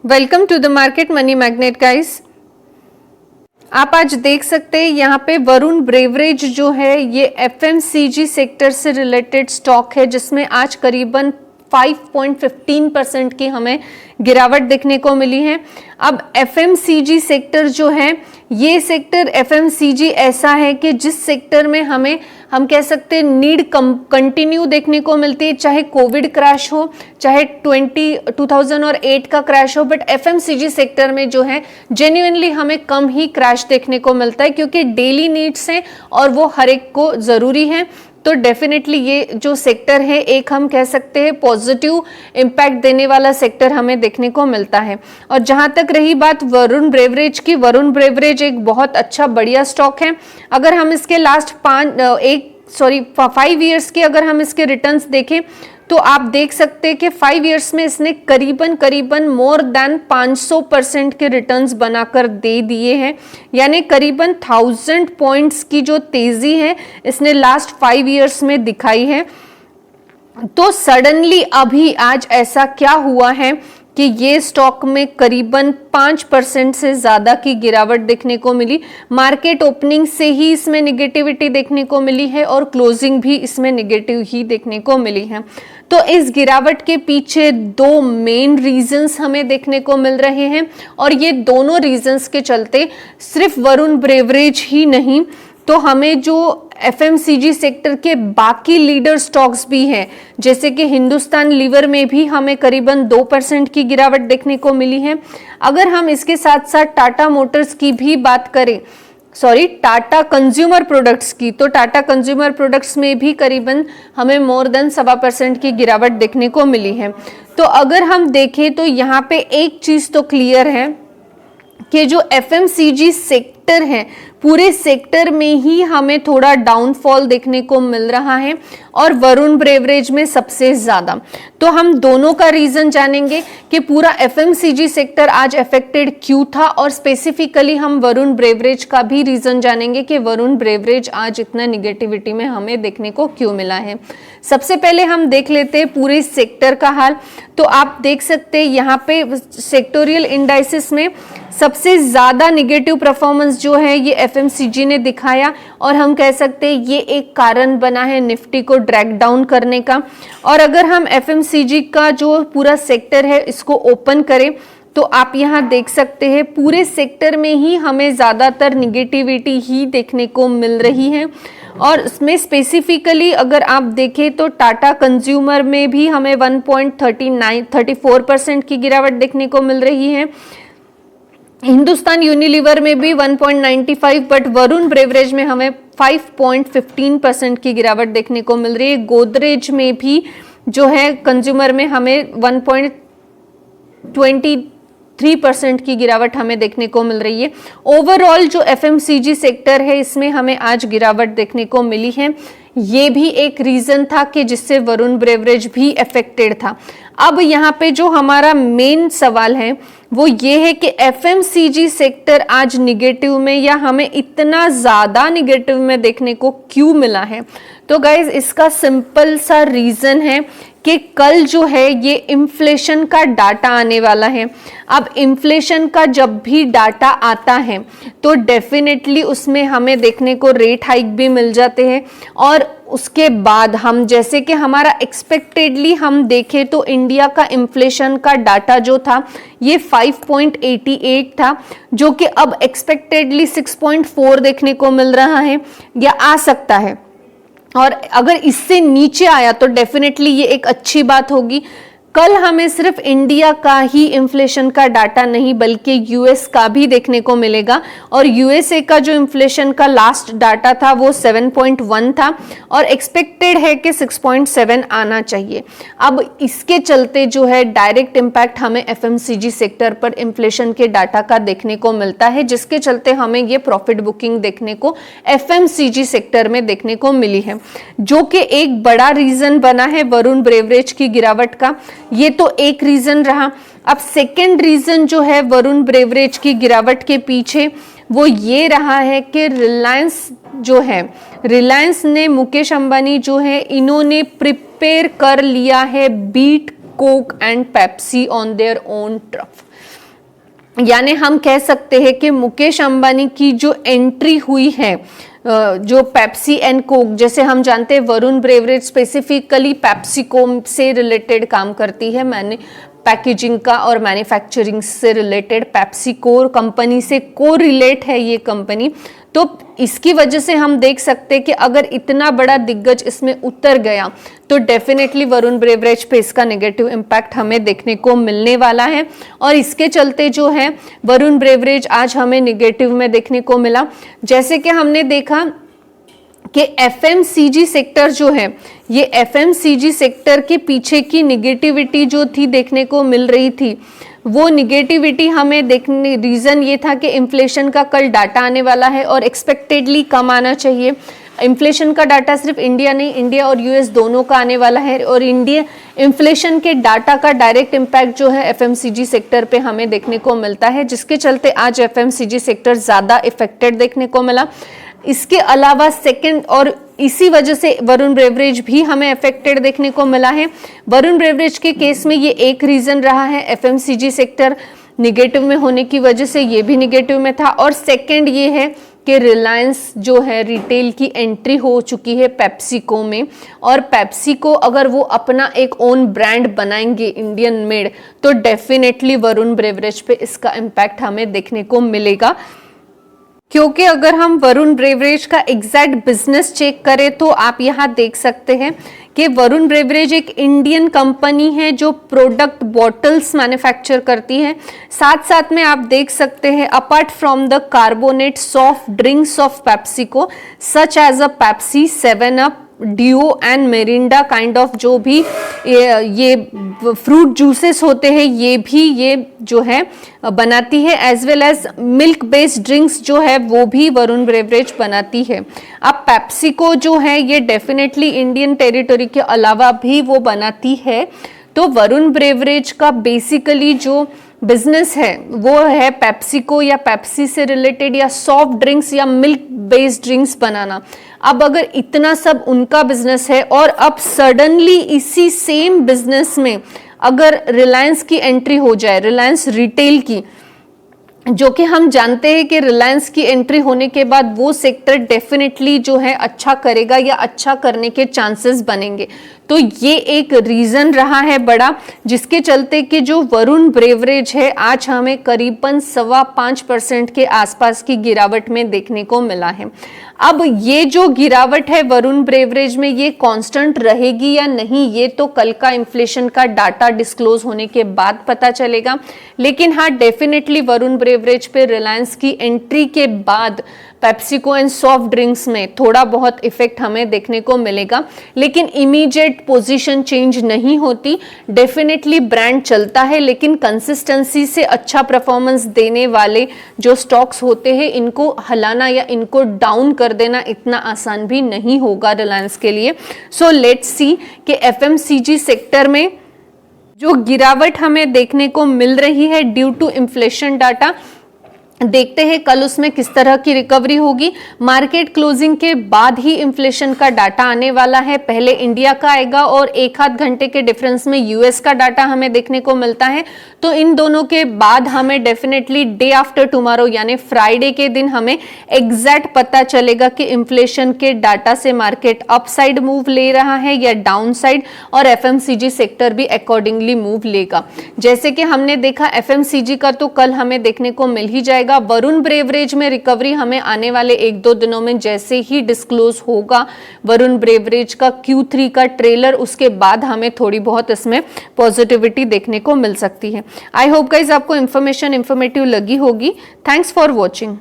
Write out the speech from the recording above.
Welcome to the market money magnet guys. आप आज देख सकते हैं यहाँ पे वरुण ब्रेवरेज जो है ये एफएमसीजी सेक्टर से रिलेटेड स्टॉक है जिसमें आज करीबन 5.15% की हमें गिरावट देखने को मिली है। अब एफएमसीजी सेक्टर जो है ये सेक्टर एफएमसीजी ऐसा है कि जिस सेक्टर में हम कह सकते हैं नीड कंटिन्यू देखने को मिलती है, चाहे कोविड क्रैश हो चाहे 2008 का क्रैश हो, बट एफएमसीजी सेक्टर में जो है जेन्युइनली हमें कम ही क्रैश देखने को मिलता है क्योंकि डेली नीड्स हैं और वो हर एक को ज़रूरी है। तो डेफिनेटली ये जो सेक्टर है एक हम कह सकते हैं पॉजिटिव इम्पैक्ट देने वाला सेक्टर हमें देखने को मिलता है। और जहां तक रही बात वरुण ब्रेवरेज की, वरुण ब्रेवरेज एक बहुत अच्छा बढ़िया स्टॉक है। अगर हम इसके लास्ट 5 ईयर्स के अगर हम इसके रिटर्न्स देखें तो आप देख सकते हैं कि 5 ईयर्स में इसने करीबन मोर देन 500% के रिटर्न्स बनाकर दे दिए हैं, यानी करीबन 1000 पॉइंट्स की जो तेजी है इसने लास्ट 5 ईयर्स में दिखाई है। तो सडनली अभी आज ऐसा क्या हुआ है कि ये स्टॉक में करीबन 5% से ज़्यादा की गिरावट देखने को मिली। मार्केट ओपनिंग से ही इसमें निगेटिविटी देखने को मिली है और क्लोजिंग भी इसमें निगेटिव ही देखने को मिली है। तो इस गिरावट के पीछे दो मेन रीजंस हमें देखने को मिल रहे हैं और ये दोनों रीजंस के चलते सिर्फ वरुण ब्रेवरेज ही नहीं तो हमें जो एफएमसीजी सेक्टर के बाकी लीडर स्टॉक्स भी हैं, जैसे कि हिंदुस्तान लीवर में भी हमें करीबन 2% की गिरावट देखने को मिली है। अगर हम इसके साथ साथ टाटा मोटर्स की भी बात करें, टाटा कंज्यूमर प्रोडक्ट्स की, तो टाटा कंज्यूमर प्रोडक्ट्स में भी करीबन हमें मोर देन 1.25% की गिरावट देखने को मिली है। तो अगर हम देखें तो यहाँ पे एक चीज तो क्लियर है कि जो एफएमसीजी सेक्टर है पूरे सेक्टर में ही हमें थोड़ा डाउनफॉल देखने को मिल रहा है और वरुण ब्रेवरेज में सबसे ज्यादा। तो हम दोनों का रीजन जानेंगे कि पूरा एफएमसीजी सेक्टर आज अफेक्टेड क्यों था और स्पेसिफिकली हम वरुण ब्रेवरेज का भी रीजन जानेंगे कि वरुण ब्रेवरेज आज इतना निगेटिविटी में हमें देखने को क्यों मिला है। सबसे पहले हम देख लेते हैं पूरे सेक्टर का हाल। तो आप देख सकते हैं यहाँ पे सेक्टोरियल इंडाइसिस में सबसे ज्यादा निगेटिव परफॉर्मेंस जो है ये एफएमसीजी ने दिखाया और हम कह सकते हैं ये एक कारण बना है निफ्टी को ड्रैग डाउन करने का। और अगर हम एफएमसीजी का जो पूरा सेक्टर है इसको ओपन करें तो आप यहाँ देख सकते हैं पूरे सेक्टर में ही हमें ज्यादातर निगेटिविटी ही देखने को मिल रही है। और इसमें स्पेसिफिकली अगर आप देखें तो टाटा कंज्यूमर में भी हमें 1.34% की गिरावट देखने को मिल रही है। हिंदुस्तान यूनिलीवर में भी 1.95, बट वरुण ब्रेवरेज में हमें 5.15% की गिरावट देखने को मिल रही है। गोदरेज में भी जो है कंज्यूमर में हमें 1.23% की गिरावट हमें देखने को मिल रही है। ओवरऑल जो एफएमसीजी सेक्टर है इसमें हमें आज गिरावट देखने को मिली है। ये भी एक रीजन था कि जिससे वरुण ब्रेवरेज भी अफेक्टेड था। अब यहाँ पे जो हमारा मेन सवाल है वो ये है कि एफएमसीजी सेक्टर आज निगेटिव में या हमें इतना ज्यादा निगेटिव में देखने को क्यों मिला है। तो गाइज इसका सिंपल सा रीजन है कि कल जो है ये इन्फ्लेशन का डाटा आने वाला है। अब इन्फ्लेशन का जब भी डाटा आता है तो डेफिनेटली उसमें हमें देखने को रेट हाइक भी मिल जाते हैं और उसके बाद हम जैसे कि हमारा एक्सपेक्टेडली हम देखें तो इंडिया का इन्फ्लेशन का डाटा जो था ये 5.88 था, जो कि अब एक्सपेक्टेडली 6.4 देखने को मिल रहा है या आ सकता है। और अगर इससे नीचे आया तो डेफिनेटली ये एक अच्छी बात होगी। कल हमें सिर्फ इंडिया का ही इन्फ्लेशन का डाटा नहीं बल्कि यूएस का भी देखने को मिलेगा और यूएसए का जो इन्फ्लेशन का लास्ट डाटा था वो 7.1 था और एक्सपेक्टेड है कि 6.7 आना चाहिए। अब इसके चलते जो है डायरेक्ट इम्पैक्ट हमें एफएमसीजी सेक्टर पर इन्फ्लेशन के डाटा का देखने को मिलता है, जिसके चलते हमें ये प्रॉफिट बुकिंग देखने को एफएमसीजी सेक्टर में देखने को मिली है, जो कि एक बड़ा रीजन बना है वरुण ब्रेवरेज की गिरावट का। ये तो एक रीजन रहा। अब सेकंड रीजन जो है वरुण ब्रेवरेज की गिरावट के पीछे वो ये रहा है कि रिलायंस ने मुकेश अंबानी जो है इन्होंने प्रिपेयर कर लिया है beat Coke and Pepsi on their own turf. यानी हम कह सकते हैं कि मुकेश अंबानी की जो एंट्री हुई है जो पेप्सी एंड कोक, जैसे हम जानते हैं वरुण ब्रेवरेज स्पेसिफिकली पेप्सिको से रिलेटेड काम करती है, मैंने पैकेजिंग का और मैन्युफैक्चरिंग से रिलेटेड पेप्सिको कंपनी से को रिलेट है ये कंपनी। तो इसकी वजह से हम देख सकते हैं कि अगर इतना बड़ा दिग्गज इसमें उतर गया तो डेफिनेटली वरुण ब्रेवरेज पे इसका नेगेटिव इम्पैक्ट हमें देखने को मिलने वाला है। और इसके चलते जो है वरुण ब्रेवरेज आज हमें नेगेटिव में देखने को मिला। जैसे कि हमने देखा कि एफएमसीजी सेक्टर जो है, ये एफएमसीजी सेक्टर के पीछे की निगेटिविटी जो थी देखने को मिल रही थी, वो निगेटिविटी हमें देखने रीजन ये था कि इन्फ्लेशन का कल डाटा आने वाला है और एक्सपेक्टेडली कम आना चाहिए। इन्फ्लेशन का डाटा सिर्फ इंडिया नहीं, इंडिया और यूएस दोनों का आने वाला है और इंडिया इन्फ्लेशन के डाटा का डायरेक्ट इम्पैक्ट जो है एफएमसीजी सेक्टर पे हमें देखने को मिलता है, जिसके चलते आज एफएमसीजी सेक्टर ज्यादा इफेक्टेड देखने को मिला। इसके अलावा सेकंड और इसी वजह से वरुण ब्रेवरेज भी हमें अफेक्टेड देखने को मिला है। वरुण ब्रेवरेज के केस में ये एक रीजन रहा है, एफएमसीजी सेक्टर निगेटिव में होने की वजह से ये भी निगेटिव में था। और सेकंड ये है कि रिलायंस जो है रिटेल की एंट्री हो चुकी है पेप्सिको में, और पेप्सिको अगर वो अपना एक ओन ब्रांड बनाएंगे इंडियन मेड तो डेफिनेटली वरुण ब्रेवरेज पे इसका इम्पैक्ट हमें देखने को मिलेगा। क्योंकि अगर हम वरुण ब्रेवरेज का एग्जैक्ट बिजनेस चेक करें तो आप यहाँ देख सकते हैं कि वरुण ब्रेवरेज एक इंडियन कंपनी है जो प्रोडक्ट बॉटल्स मैन्युफैक्चर करती है। साथ साथ में आप देख सकते हैं apart from the carbonate soft drinks of PepsiCo such as a Pepsi, 7 up, Dew and Mirinda kind of जो भी ये फ्रूट जूसेस होते हैं ये भी ये जो है बनाती है, as well as milk based drinks जो है वो भी वरुण ब्रेवरेज बनाती है। अब पेप्सिको जो है ये डेफिनेटली इंडियन टेरिटरी के अलावा भी वो बनाती है। तो वरुण ब्रेवरेज का बेसिकली जो बिजनेस है वो है पेप्सिको या पेप्सी से रिलेटेड या सॉफ्ट ड्रिंक्स या मिल्क बेस्ड ड्रिंक्स बनाना। अब अगर इतना सब उनका बिजनेस है और अब सडनली इसी सेम बिजनेस में अगर रिलायंस की एंट्री हो जाए, रिलायंस रिटेल की, जो कि हम जानते हैं कि रिलायंस की एंट्री होने के बाद वो सेक्टर डेफिनेटली जो है अच्छा करेगा या अच्छा करने के चांसेस बनेंगे। तो ये एक रीजन रहा है बड़ा, जिसके चलते कि जो वरुण ब्रेवरेज है आज हमें करीबन 5.25% के आसपास की गिरावट में देखने को मिला है। अब ये जो गिरावट है वरुण ब्रेवरेज में ये कांस्टेंट रहेगी या नहीं ये तो कल का इन्फ्लेशन का डाटा डिस्क्लोज होने के बाद पता चलेगा। लेकिन हाँ, डेफिनेटली वरुण ब्रेवरेज पे रिलायंस की एंट्री के बाद पेप्सिको एंड सॉफ्ट ड्रिंक्स में थोड़ा बहुत इफेक्ट हमें देखने को मिलेगा, लेकिन इमीडिएट पोजीशन चेंज नहीं होती। डेफिनेटली ब्रांड चलता है, लेकिन कंसिस्टेंसी से अच्छा परफॉर्मेंस देने वाले जो स्टॉक्स होते हैं इनको हलाना या इनको डाउन कर देना इतना आसान भी नहीं होगा रिलायंस के लिए। सो लेट्स सी कि एफएमसीजी सेक्टर में जो गिरावट हमें देखने को मिल रही है ड्यू टू इन्फ्लेशन डाटा, देखते हैं कल उसमें किस तरह की रिकवरी होगी। मार्केट क्लोजिंग के बाद ही इन्फ्लेशन का डाटा आने वाला है, पहले इंडिया का आएगा और एक आध घंटे के डिफरेंस में यूएस का डाटा हमें देखने को मिलता है। तो इन दोनों के बाद हमें डेफिनेटली डे आफ्टर टुमारो यानी फ्राइडे के दिन हमें एग्जैक्ट पता चलेगा कि इन्फ्लेशन के डाटा से मार्केट अपसाइड मूव ले रहा है या डाउन साइड, और एफएमसीजी सेक्टर भी अकॉर्डिंगली मूव लेगा। जैसे कि हमने देखा एफएमसीजी का तो कल हमें देखने को मिल ही जाएगा। वरुण ब्रेवरेज में रिकवरी हमें आने वाले 1-2 दिनों में जैसे ही डिस्क्लोज होगा वरुण ब्रेवरेज का Q3 का ट्रेलर, उसके बाद हमें थोड़ी बहुत इसमें पॉजिटिविटी देखने को मिल सकती है। आई होप गाइज आपको इन्फॉर्मेटिव लगी होगी। Thanks for watching.